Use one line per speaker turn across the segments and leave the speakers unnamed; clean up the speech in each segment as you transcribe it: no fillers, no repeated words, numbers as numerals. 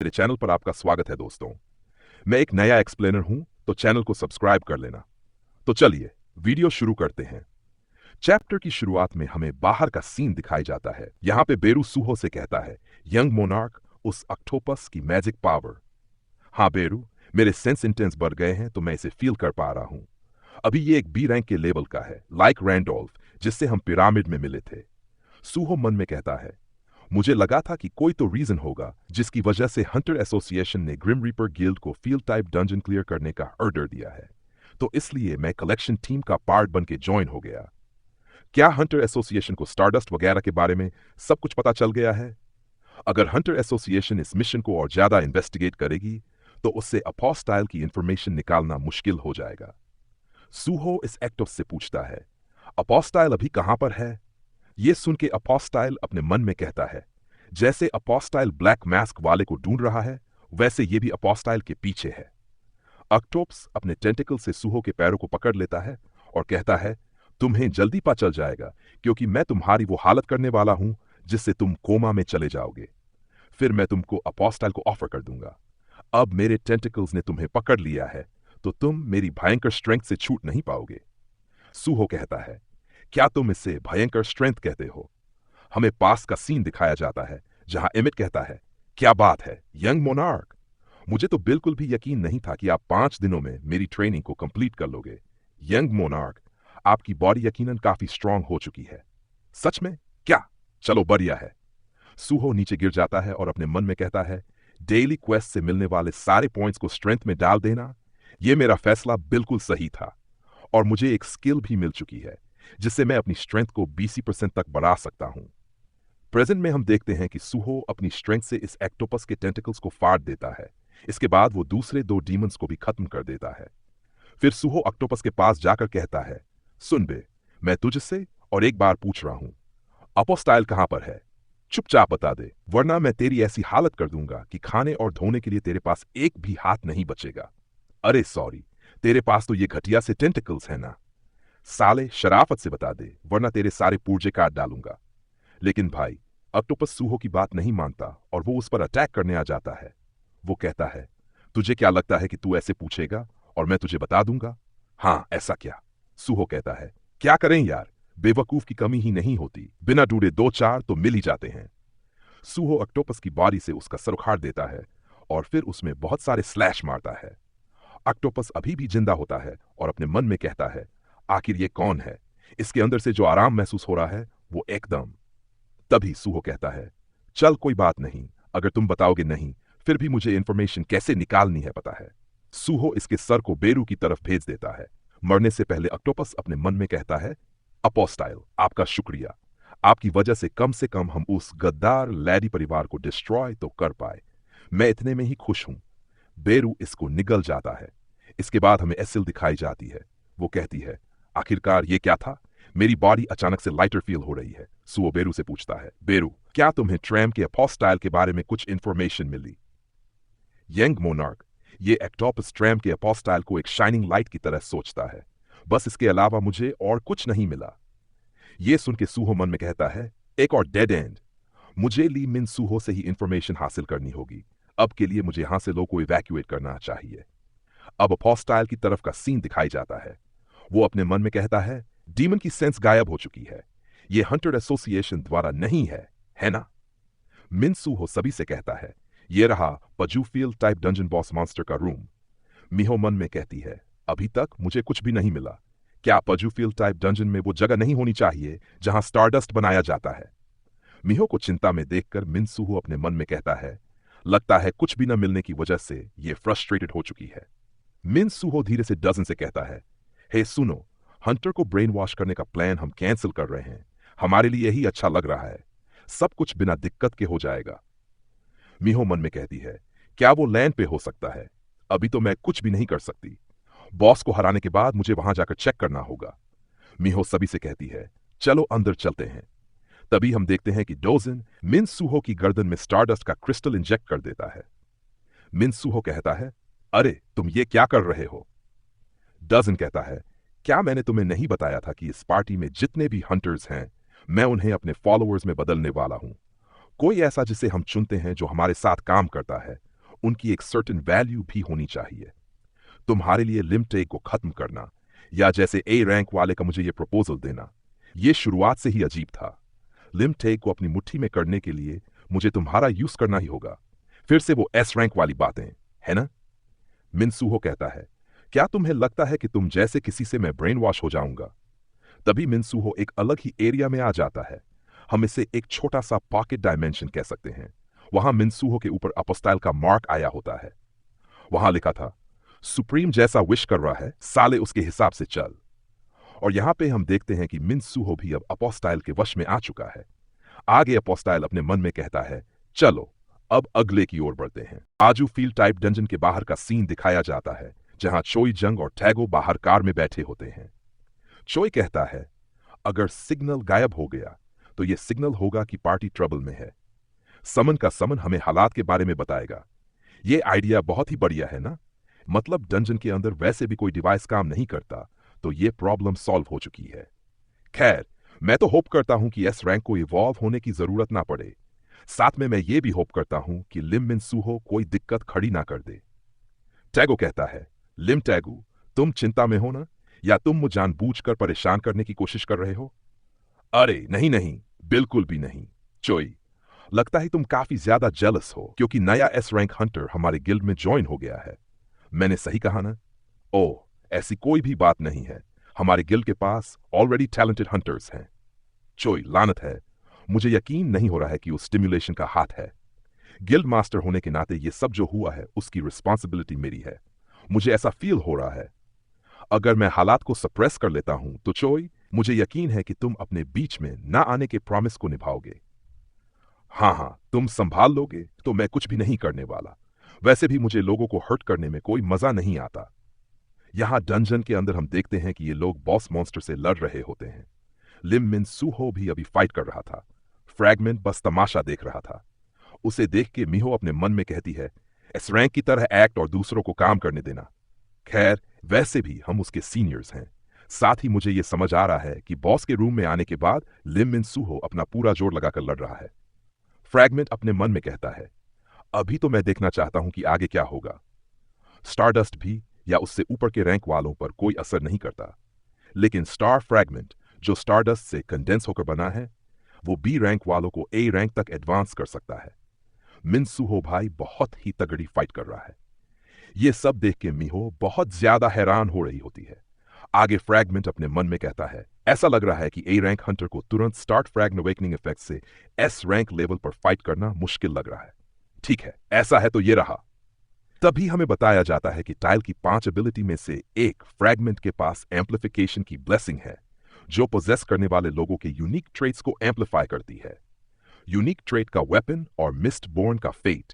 मेरे चैनल पर आपका स्वागत है दोस्तों। मैं एक नया एक्सप्लेनर हूं, तो चैनल को सब्सक्राइब कर लेना। तो चलिए वीडियो शुरू करते हैं। चैप्टर की शुरुआत में हमें बाहर का सीन दिखाई जाता है। यहाँ पे बेरू सूहो से कहता है, यंग मोनार्क, उस ऑक्टोपस की मैजिक पावर। हाँ बेरू, मेरे सेंस इंटेंस बढ़ गए हैं तो मैं इसे फील कर पा रहा हूँ। अभी ये एक बी रैंक के लेवल का है, लाइक रैंडोल्फ, जिससे हम पिरामिड में मिले थे। सूहो मन में कहता है, मुझे लगा था कि कोई तो रीजन होगा जिसकी वजह से हंटर एसोसिएशन ने ग्रिम रीपर गिल्ड को फील्ड टाइप डंजन क्लियर करने का ऑर्डर दिया है, तो इसलिए मैं कलेक्शन टीम का पार्ट बन के ज्वाइन हो गया। क्या हंटर एसोसिएशन को स्टारडस्ट वगैरह के बारे में सब कुछ पता चल गया है? अगर हंटर एसोसिएशन इस मिशन को और ज्यादा इन्वेस्टिगेट करेगी तो उससे अपोस्टाइल की इंफॉर्मेशन निकालना मुश्किल हो जाएगा। सूहो इस एक्टोस से पूछता है, अपोस्टाइल अभी कहां पर है? ये सुन के अपोस्टाइल अपने मन में कहता है, जैसे अपोस्टाइल ब्लैक मास्क वाले को ढूंढ रहा है, वैसे ये भी अपोस्टाइल के पीछे है। ऑक्टोपस अपने टेंटिकल से सूहो के पैरों को पकड़ लेता है और कहता है, तुम्हें जल्दी पता चल जाएगा, क्योंकि मैं तुम्हारी वो हालत करने वाला हूं जिससे तुम कोमा में चले जाओगे। फिर मैं तुमको अपोस्टाइल को ऑफर कर दूंगा। अब मेरे टेंटिकल्स ने तुम्हें पकड़ लिया है, तो तुम मेरी भयंकर स्ट्रेंथ से छूट नहीं पाओगे। सूहो कहता है, क्या तुम इसे भयंकर स्ट्रेंथ कहते हो? हमें पास का सीन दिखाया जाता है जहां एमिट कहता है, क्या बात है यंग मोनार्क, मुझे तो बिल्कुल भी यकीन नहीं था कि आप 5 दिनों में मेरी ट्रेनिंग को कंप्लीट कर लोगे। यंग मोनार्क, आपकी बॉडी यकीनन काफी स्ट्रांग हो चुकी है। सच में? क्या? चलो बढ़िया है। सूहो नीचे गिर जाता है और अपने मन में कहता है, डेली क्वेस्ट से मिलने वाले सारे पॉइंट्स को स्ट्रेंथ में डाल देना, यह मेरा फैसला बिल्कुल सही था। और मुझे एक स्किल भी मिल चुकी है जिससे मैं अपनी स्ट्रेंथ को 20% तक बढ़ा सकता हूं। प्रेजेंट में हम देखते हैं कि सूहो अपनी स्ट्रेंथ से इस एक्टोपस के टेंटिकल्स को फाड़ देता है। इसके बाद वो दूसरे 2 डीमंस को भी खत्म कर देता है। फिर सूहो ऑक्टोपस के पास जाकर कहता है, सुन बे, मैं तुझसे और एक बार पूछ रहा हूं, अपोस्टाइल कहां पर है? चुपचाप बता दे, वरना मैं तेरी ऐसी हालत कर दूंगा कि खाने और धोने के लिए तेरे पास एक भी हाथ नहीं बचेगा। अरे सॉरी, तेरे पास तो ये घटिया से टेंटिकल्स है ना। साले, शराफत से बता दे, वरना तेरे सारे पूर्जे काट डालूंगा। लेकिन भाई, ऑक्टोपस सूहो की बात नहीं मानता और वो उस पर अटैक करने आ जाता है। वो कहता है, तुझे क्या लगता है कि तू ऐसे पूछेगा और मैं तुझे बता दूंगा? हाँ, ऐसा क्या? सूहो कहता है, क्या करें यार, बेवकूफ की कमी ही नहीं होती, बिना ढूंढे 2-4 तो मिल ही जाते हैं। सूहो ऑक्टोपस की बॉडी से उसका सर उखाड़ देता है और फिर उसमें बहुत सारे स्लैश मारता है। ऑक्टोपस अभी भी जिंदा होता है और अपने मन में कहता है, आखिर ये कौन है? इसके अंदर से जो आराम महसूस हो रहा है वो एकदम। तभी सूहो कहता है, चल कोई बात नहीं, अगर तुम बताओगे नहीं, फिर भी मुझे इंफॉर्मेशन कैसे निकालनी है पता है। सूहो इसके सर को बेरू की तरफ भेज देता है। मरने से पहले ऑक्टोपस अपने मन में कहता है, अपोस्टाइल, आपका शुक्रिया, आपकी वजह से कम हम उस गद्दार लैडी परिवार को डिस्ट्रॉय तो कर पाए। मैं इतने में ही खुश हूं। बेरू इसको निगल जाता है। इसके बाद हमें एसिल दिखाई जाती है। वो कहती है, आखिरकार ये क्या था? मेरी बॉडी अचानक से लाइटर फील हो रही है। सूहो बेरू से पूछता है, बेरू, क्या तुम्हें ट्रैम के अपोस्टाइल के बारे में कुछ इंफॉर्मेशन मिली? यंग मोनार्क, ये एक्टोपस ट्रैम के अपोस्टाइल को एक शाइनिंग लाइट की तरह सोचता है। बस इसके अलावा मुझे और कुछ नहीं मिला। ये सुन के सूहो मन में कहता है, एक और डेड एंड। मुझे ली मिन सूहो से ही इंफॉर्मेशन हासिल करनी होगी। अब के लिए मुझे यहां से लोगों को इवैक्यूएट करना चाहिए। अब अपोस्टाइल की तरफ का सीन दिखाई जाता है। वो अपने मन में कहता है, डीमन की सेंस गायब हो चुकी है। ये हंटर एसोसिएशन द्वारा नहीं है ना? मिन सूहो सभी से कहता है, ये रहा पजूफील्ड टाइप डंजन बॉस मॉन्स्टर का रूम। मिहो मन में कहती है, अभी तक मुझे कुछ भी नहीं मिला। क्या पजूफील्ड टाइप डंजन में वो जगह नहीं होनी चाहिए जहां स्टारडस्ट बनाया जाता है? मिहो को चिंता में देखकर मिन सूहो अपने मन में कहता है, लगता है कुछ भी न मिलने की वजह से ये फ्रस्ट्रेटेड हो चुकी है। मिन सूहो धीरे से डजन से कहता है, हे सुनो, हंटर को ब्रेन वॉश करने का प्लान हम कैंसिल कर रहे हैं। हमारे लिए यही अच्छा लग रहा है। सब कुछ बिना दिक्कत के हो जाएगा। मिहो मन में कहती है, क्या वो लैंड पे हो सकता है? अभी तो मैं कुछ भी नहीं कर सकती। बॉस को हराने के बाद मुझे वहां जाकर चेक करना होगा। मिहो सभी से कहती है, चलो अंदर चलते हैं। तभी हम देखते हैं कि डोजन मिन सूहो की गर्दन में स्टारडस्ट का क्रिस्टल इंजेक्ट कर देता है। मिन सूहो कहता है, अरे तुम ये क्या कर रहे हो? डजन कहता है, क्या मैंने तुम्हें नहीं बताया था कि इस पार्टी में जितने भी हंटर्स हैं, मैं उन्हें अपने फॉलोअर्स में बदलने वाला हूं। कोई ऐसा जिसे हम चुनते हैं जो हमारे साथ काम करता है, उनकी एक सर्टेन वैल्यू भी होनी चाहिए। तुम्हारे लिए लिमटेक को खत्म करना या जैसे ए रैंक वाले का मुझे ये प्रपोजल देना, ये शुरुआत से ही अजीब था। लिमटेक को अपनी मुट्ठी में करने के लिए मुझे तुम्हारा यूज करना ही होगा। फिर से वो एस रैंक वाली बातें, है ना? मिनसूहो कहता है, क्या तुम्हें लगता है कि तुम जैसे किसी से मैं ब्रेन वॉश हो जाऊंगा? तभी मिनसूहो एक अलग ही एरिया में आ जाता है। हम इसे एक छोटा सा पॉकेट डायमेंशन कह सकते हैं। वहां मिनसूहो के ऊपर अपोस्टाइल का मार्क आया होता है। वहां लिखा था, सुप्रीम जैसा विश कर रहा है, साले उसके हिसाब से चल। और यहां पे हम देखते हैं कि मिनसूहो भी अब अपोस्टाइल के वश में आ चुका है। आगे अपोस्टाइल अपने मन में कहता है, चलो अब अगले की ओर बढ़ते हैं। आजू फील्ड टाइप डंजन के बाहर का सीन दिखाया जाता है, जहां चोई जंग और टैगो बाहर कार में बैठे होते हैं। चोई कहता है, अगर सिग्नल गायब हो गया तो यह सिग्नल होगा कि पार्टी ट्रबल में है। समन का समन हमें हालात के बारे में बताएगा। यह आइडिया बहुत ही बढ़िया है ना? मतलब डंजन के अंदर वैसे भी कोई डिवाइस काम नहीं करता, तो यह प्रॉब्लम सॉल्व हो चुकी है। खैर, मैं तो होप करता हूं कि एस रैंक को इवॉल्व होने की जरूरत ना पड़े। साथ में मैं ये भी होप करता हूं कि लिम मिनसूहो कोई दिक्कत खड़ी ना कर दे। टैगो कहता है, लिम टैगू, तुम चिंता में हो ना? या तुम मुझे जानबूझकर परेशान करने की कोशिश कर रहे हो? अरे नहीं नहीं, बिल्कुल भी नहीं। चोई, लगता है तुम काफी ज्यादा जेलस हो क्योंकि नया एस रैंक हंटर हमारे गिल्ड में ज्वाइन हो गया है। मैंने सही कहा ना? ओह, ऐसी कोई भी बात नहीं है। हमारे गिल्ड के पास ऑलरेडी टैलेंटेड हंटर्स हैं। चोई, लानत है, मुझे यकीन नहीं हो रहा है कि उस स्टिमुलेशन का हाथ है। गिल्ड मास्टर होने के नाते ये सब जो हुआ है उसकी रिस्पॉन्सिबिलिटी मेरी है। मुझे ऐसा फील हो रहा है। अगर मैं हालात को सप्रेस कर लेता हूं तो चोई, मुझे यकीन है कि तुम अपने बीच में ना आने के प्रॉमिस को निभाओगे। हाँ हाँ, तुम संभाल लोगे तो मैं कुछ भी नहीं करने वाला। वैसे भी मुझे लोगों को हर्ट करने में कोई मजा नहीं आता। यहां डंजन के अंदर हम देखते हैं कि ये लोग बॉस मॉन्स्टर से लड़ रहे होते हैं। लिम मिनसूहो भी अभी फाइट कर रहा था। फ्रैगमेंट बस तमाशा देख रहा था। उसे देख के मिहो अपने मन में कहती है, इस रैंक की तरह एक्ट और दूसरों को काम करने देना। खैर, वैसे भी हम उसके सीनियर्स हैं। साथ ही मुझे यह समझ आ रहा है कि बॉस के रूम में आने के बाद लिम मिनसूहो अपना पूरा जोर लगाकर लड़ रहा है। फ्रैगमेंट अपने मन में कहता है, अभी तो मैं देखना चाहता हूं कि आगे क्या होगा। स्टारडस्ट भी या उससे ऊपर के रैंक वालों पर कोई असर नहीं करता, लेकिन स्टार फ्रैगमेंट जो स्टारडस्ट से कंडेंस होकर बना है, वो बी रैंक वालों को ए रैंक तक एडवांस कर सकता है। मिनसूहो भाई बहुत ही तगड़ी फाइट कर रहा है। यह सब देख के मिहो बहुत ज्यादा हैरान हो रही होती है। आगे फ्रैगमेंट अपने मन में कहता है, ऐसा लग रहा है कि ए रैंक हंटर को तुरंत स्टार्ट फ्रैग अवेकनिंग इफेक्ट से एस रैंक लेवल पर फाइट करना मुश्किल लग रहा है। ठीक है, ऐसा है तो ये रहा। तभी हमें बताया जाता है कि टाइल की 5 एबिलिटी में से एक फ्रैगमेंट के पास एम्प्लीफिकेशन की ब्लेसिंग है, जो पोजेस करने वाले लोगों के यूनिक ट्रेट्स को एम्प्लीफाई करती है। यूनिक ट्रेट का वेपन और मिस्ट बोर्न का फेट,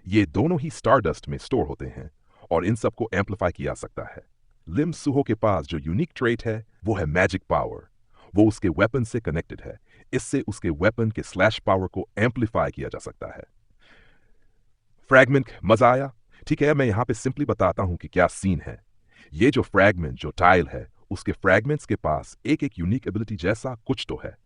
ये दोनों ही स्टारडस्ट में स्टोर होते हैं और इन सबको एम्प्लीफाई किया जा सकता है। लिम सुहो के पास जो यूनिक ट्रेट है वो है मैजिक पावर। वो उसके वेपन से कनेक्टेड है। इससे उसके वेपन के स्लैश पावर को एम्प्लीफाई किया जा सकता है। फ्रैगमेंट, मजा आया? ठीक है, मैं यहां पे सिंपली बताता हूं कि क्या सीन है। ये जो फ्रैगमेंट जो टाइल है, उसके फ्रैगमेंट्स के पास एक एक यूनिक एबिलिटी जैसा कुछ तो है।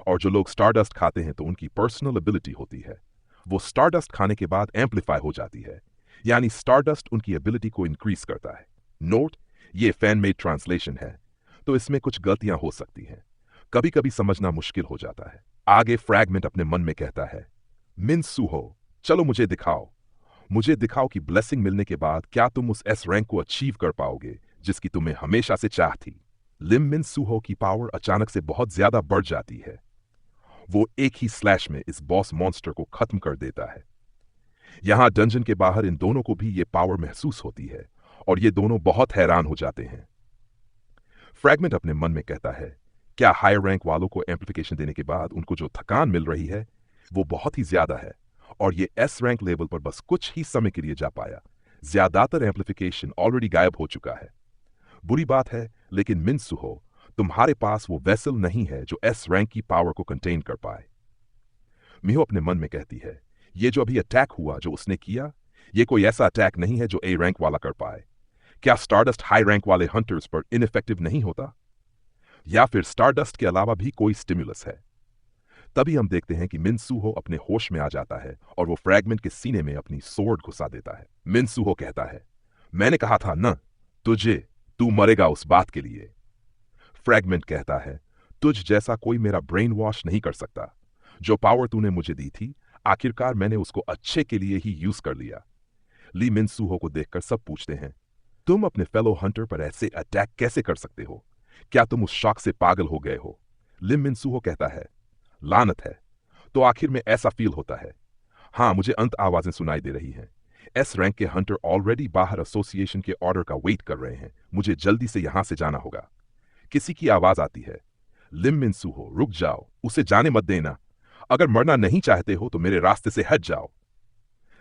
और जो लोग स्टारडस्ट खाते हैं तो उनकी पर्सनल एबिलिटी होती है। वो स्टारडस्ट खाने के बाद एम्प्लीफाई हो जाती है, यानी स्टारडस्ट उनकी एबिलिटी को इंक्रीज करता है। नोट, ये फैन मेड ट्रांसलेशन है, तो इसमें कुछ गलतियां हो सकती हैं। कभी कभी समझना मुश्किल हो जाता है। आगे फ्रैगमेंट अपने मन में कहता है, मिनसूहो, चलो मुझे दिखाओ कि ब्लेसिंग मिलने के बाद क्या तुम उस एस रैंक को अचीव कर पाओगे जिसकी तुम्हें हमेशा से चाह थी। लिम मिनसूहो की पावर अचानक से बहुत ज्यादा बढ़ जाती है। वो एक ही स्लैश में इस बॉस मॉन्स्टर को खत्म कर देता है। यहां डंजन के बाहर इन दोनों को भी ये पावर महसूस होती है और ये दोनों बहुत हैरान हो जाते हैं। फ्रैगमेंट अपने मन में कहता है, क्या हायर रैंक वालों को एम्प्लीफिकेशन देने के बाद उनको जो थकान मिल रही है वो बहुत ही ज्यादा है और ये एस रैंक लेवल पर बस कुछ ही समय के लिए जा पाया। ज्यादातर एम्प्लीफिकेशन ऑलरेडी गायब हो चुका है। बुरी बात है, लेकिन मिनसूहो, तुम्हारे पास वो वेसल नहीं है जो एस रैंक की पावर को कंटेन कर पाए। मिहो अपने मन में कहती है, ये जो अभी अटैक हुआ जो उसने किया, ये कोई ऐसा अटैक नहीं है जो ए रैंक वाला कर पाए। क्या स्टारडस्ट हाई रैंक वाले हंटर्स पर इनइफेक्टिव नहीं होता? या फिर स्टारडस्ट के अलावा भी कोई स्टिमुलस है? तभी हम देखते हैं कि मिनसूहो अपने होश में आ जाता है और वो फ्रैगमेंट के सीने में अपनी सोर्ड घुसा देता है। मिनसूहो कहता है, मैंने कहा था न तुझे, तू मरेगा उस बात के लिए। फ्रैगमेंट कहता है, तुझ जैसा कोई मेरा ब्रेन वॉश नहीं कर सकता। जो पावर तूने मुझे दी थी, आखिरकार मैंने उसको अच्छे के लिए ही यूज कर लिया। ली मिनसूहो को देखकर सब पूछते हैं, तुम अपने फेलो हंटर पर ऐसे अटैक कैसे कर सकते हो? क्या तुम उस शॉक से पागल हो गए हो? लिम मिनसूहो कहता है, लानत है। तो आखिर में ऐसा फील होता है। हाँ, मुझे अंत आवाजें सुनाई दे रही हैं। एस रैंक के हंटर ऑलरेडी बाहर एसोसिएशन के ऑर्डर का वेट कर रहे हैं। मुझे जल्दी से यहां से जाना होगा। किसी की आवाज आती है, लिम मिनसूहो, रुक जाओ, उसे जाने मत देना। अगर मरना नहीं चाहते हो तो मेरे रास्ते से हट जाओ।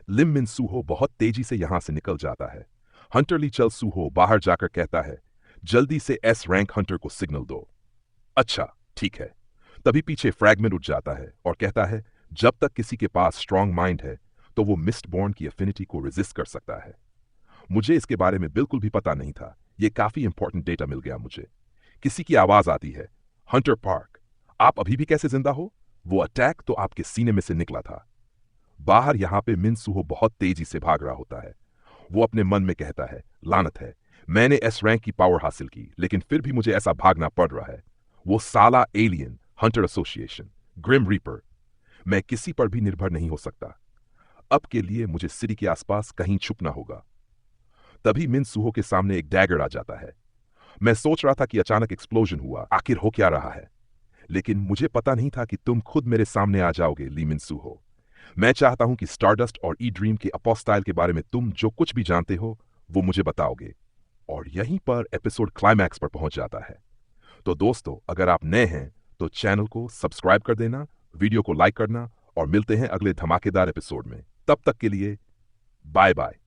लिम मिनसूहो बहुत तेजी से यहां से निकल जाता है। हंटर ली चल सूहो बाहर जाकर कहता है, जल्दी से एस रैंक हंटर को सिग्नल दो। अच्छा, ठीक है। तभी पीछे फ्रैगमेंट उठ जाता है और कहता है, जब तक किसी के पास स्ट्रांग माइंड है तो वो मिस्टबॉर्न की एफिनिटी को रेजिस्ट कर सकता है। मुझे इसके बारे में बिल्कुल भी पता नहीं था। ये काफी इंपॉर्टेंट डेटा मिल गया मुझे। किसी की आवाज आती है, हंटर पार्क, आप अभी भी कैसे जिंदा हो? वो अटैक तो आपके सीने में से निकला था। बाहर यहां पे मिनसूहो बहुत तेजी से भाग रहा होता है। वो अपने मन में कहता है, लानत है, मैंने एस रैंक की पावर हासिल की, लेकिन फिर भी मुझे ऐसा भागना पड़ रहा है। वो साला alien, hunter association, grim reaper. मैं किसी पर भी निर्भर नहीं हो सकता। अब के लिए मुझे सिटी के आसपास कहीं छुपना होगा। तभी मिनसूहो के सामने एक डैगर आ जाता है। मैं सोच रहा था कि अचानक एक्सप्लोजन हुआ, आखिर हो क्या रहा है? लेकिन मुझे पता नहीं था कि तुम खुद मेरे सामने आ जाओगे, ली मिनसूहो। मैं चाहता हूं कि स्टारडस्ट और ई ड्रीम के अपोस्टाइल के बारे में तुम जो कुछ भी जानते हो वो मुझे बताओगे। और यहीं पर एपिसोड क्लाइमैक्स पर पहुंच जाता है। तो दोस्तों, अगर आप नए हैं तो चैनल को सब्सक्राइब कर देना, वीडियो को लाइक करना और मिलते हैं अगले धमाकेदार एपिसोड में। तब तक के लिए बाय बाय।